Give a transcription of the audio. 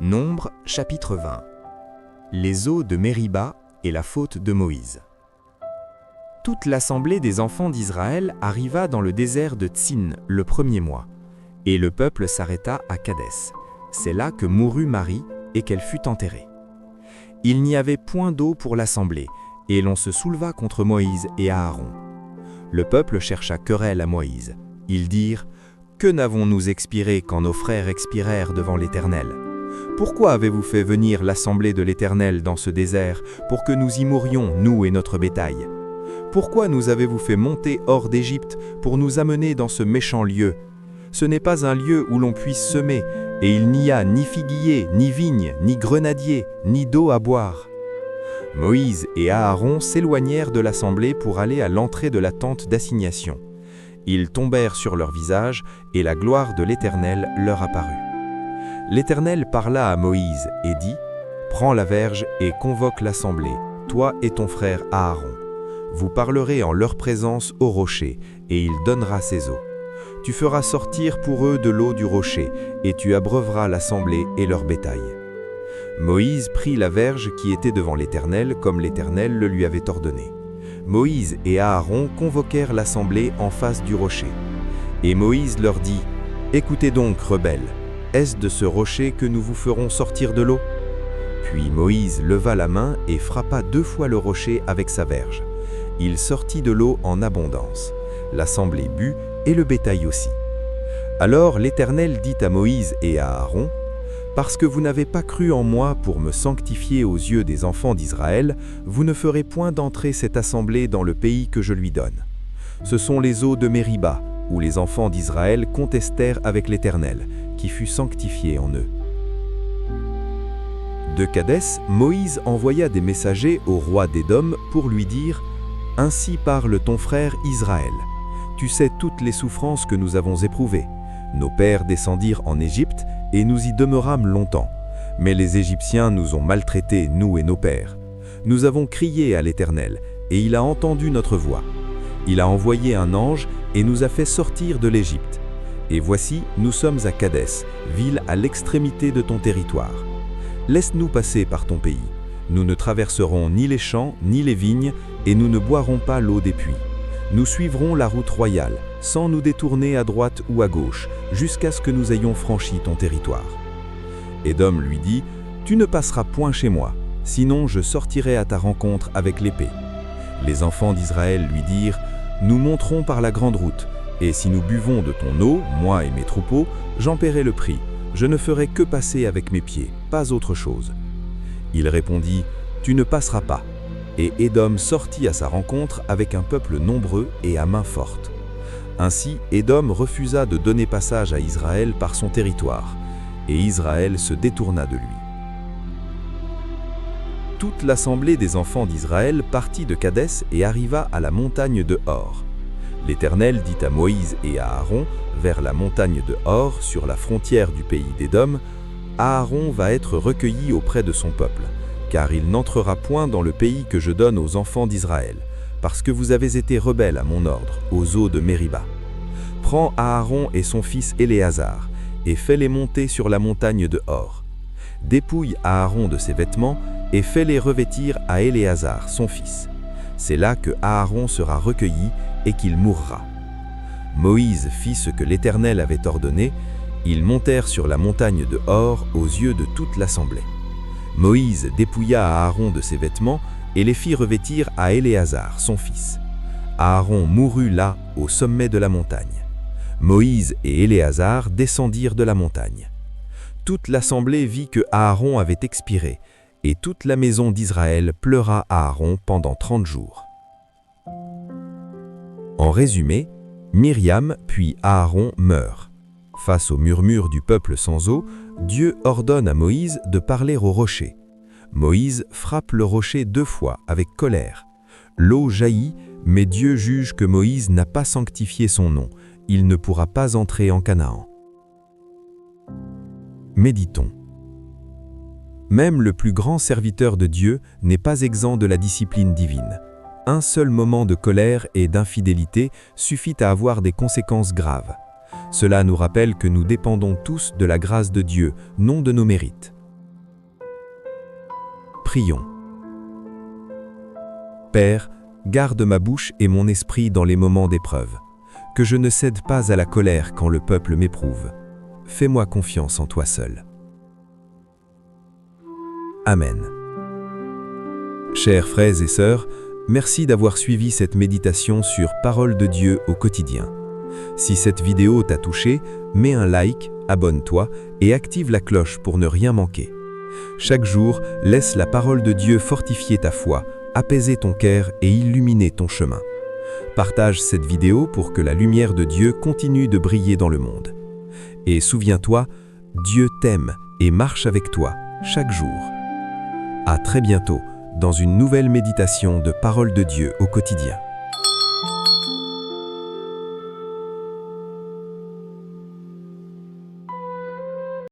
Nombre, chapitre 20. Les eaux de Mériba et la faute de Moïse. Toute l'assemblée des enfants d'Israël arriva dans le désert de Tsin le premier mois, et le peuple s'arrêta à Kadès. C'est là que mourut Marie et qu'elle fut enterrée. Il n'y avait point d'eau pour l'assemblée, et l'on se souleva contre Moïse et Aaron. Le peuple chercha querelle à Moïse. Ils dirent : Que n'avons-nous expiré quand nos frères expirèrent devant l'Éternel ? Pourquoi avez-vous fait venir l'assemblée de l'Éternel dans ce désert pour que nous y mourions, nous et notre bétail ? Pourquoi nous avez-vous fait monter hors d'Égypte pour nous amener dans ce méchant lieu ? Ce n'est pas un lieu où l'on puisse semer, et il n'y a ni figuier, ni vigne, ni grenadier, ni d'eau à boire. Moïse et Aaron s'éloignèrent de l'assemblée pour aller à l'entrée de la tente d'assignation. Ils tombèrent sur leur visage, et la gloire de l'Éternel leur apparut. L'Éternel parla à Moïse et dit : Prends la verge et convoque l'assemblée, toi et ton frère Aaron. Vous parlerez en leur présence au rocher, et il donnera ses eaux. Tu feras sortir pour eux de l'eau du rocher, et tu abreuveras l'assemblée et leur bétail. Moïse prit la verge qui était devant l'Éternel, comme l'Éternel le lui avait ordonné. Moïse et Aaron convoquèrent l'assemblée en face du rocher. Et Moïse leur dit : Écoutez donc, rebelles, est-ce de ce rocher que nous vous ferons sortir de l'eau ? Puis Moïse leva la main et frappa 2 fois le rocher avec sa verge. Il sortit de l'eau en abondance. L'assemblée but, et le bétail aussi. Alors l'Éternel dit à Moïse et à Aaron : Parce que vous n'avez pas cru en moi pour me sanctifier aux yeux des enfants d'Israël, vous ne ferez point d'entrer cette assemblée dans le pays que je lui donne. Ce sont les eaux de Mériba, où les enfants d'Israël contestèrent avec l'Éternel, qui fut sanctifié en eux. De Kadès, Moïse envoya des messagers au roi d'Édom pour lui dire : Ainsi parle ton frère Israël. Tu sais toutes les souffrances que nous avons éprouvées. Nos pères descendirent en Égypte, et nous y demeurâmes longtemps. Mais les Égyptiens nous ont maltraités, nous et nos pères. Nous avons crié à l'Éternel, et il a entendu notre voix. Il a envoyé un ange, et nous a fait sortir de l'Égypte. Et voici, nous sommes à Kadès, ville à l'extrémité de ton territoire. Laisse-nous passer par ton pays. Nous ne traverserons ni les champs, ni les vignes, et nous ne boirons pas l'eau des puits. Nous suivrons la route royale, sans nous détourner à droite ou à gauche, jusqu'à ce que nous ayons franchi ton territoire. Édom lui dit : Tu ne passeras point chez moi, sinon je sortirai à ta rencontre avec l'épée. Les enfants d'Israël lui dirent : Nous monterons par la grande route, et si nous buvons de ton eau, moi et mes troupeaux, j'en paierai le prix. Je ne ferai que passer avec mes pieds, pas autre chose. Il répondit : Tu ne passeras pas. Et Édom sortit à sa rencontre avec un peuple nombreux et à main forte. Ainsi, Édom refusa de donner passage à Israël par son territoire, et Israël se détourna de lui. Toute l'assemblée des enfants d'Israël partit de Kadès et arriva à la montagne de Hor. L'Éternel dit à Moïse et à Aaron, vers la montagne de Hor, sur la frontière du pays d'Édom : Aaron va être recueilli auprès de son peuple, car il n'entrera point dans le pays que je donne aux enfants d'Israël, parce que vous avez été rebelles à mon ordre, aux eaux de Mériba. Prends Aaron et son fils Éléazar, et fais-les monter sur la montagne de Hor. Dépouille Aaron de ses vêtements, et fais-les revêtir à Éléazar, son fils. C'est là que Aaron sera recueilli, et qu'il mourra. Moïse fit ce que l'Éternel avait ordonné. Ils montèrent sur la montagne de Hor aux yeux de toute l'assemblée. Moïse dépouilla Aaron de ses vêtements et les fit revêtir à Éléazar, son fils. Aaron mourut là, au sommet de la montagne. Moïse et Éléazar descendirent de la montagne. Toute l'assemblée vit que Aaron avait expiré, et toute la maison d'Israël pleura Aaron pendant 30 jours. En résumé, Myriam puis Aaron meurent. Face au murmure du peuple sans eau, Dieu ordonne à Moïse de parler au rocher. Moïse frappe le rocher 2 fois avec colère. L'eau jaillit, mais Dieu juge que Moïse n'a pas sanctifié son nom. Il ne pourra pas entrer en Canaan. Méditons. Même le plus grand serviteur de Dieu n'est pas exempt de la discipline divine. Un seul moment de colère et d'infidélité suffit à avoir des conséquences graves. Cela nous rappelle que nous dépendons tous de la grâce de Dieu, non de nos mérites. Prions. Père, garde ma bouche et mon esprit dans les moments d'épreuve, que je ne cède pas à la colère quand le peuple m'éprouve. Fais-moi confiance en toi seul. Amen. Chers frères et sœurs, merci d'avoir suivi cette méditation sur Parole de Dieu au quotidien. Si cette vidéo t'a touché, mets un like, abonne-toi et active la cloche pour ne rien manquer. Chaque jour, laisse la parole de Dieu fortifier ta foi, apaiser ton cœur et illuminer ton chemin. Partage cette vidéo pour que la lumière de Dieu continue de briller dans le monde. Et souviens-toi, Dieu t'aime et marche avec toi chaque jour. À très bientôt dans une nouvelle méditation de Parole de Dieu au quotidien.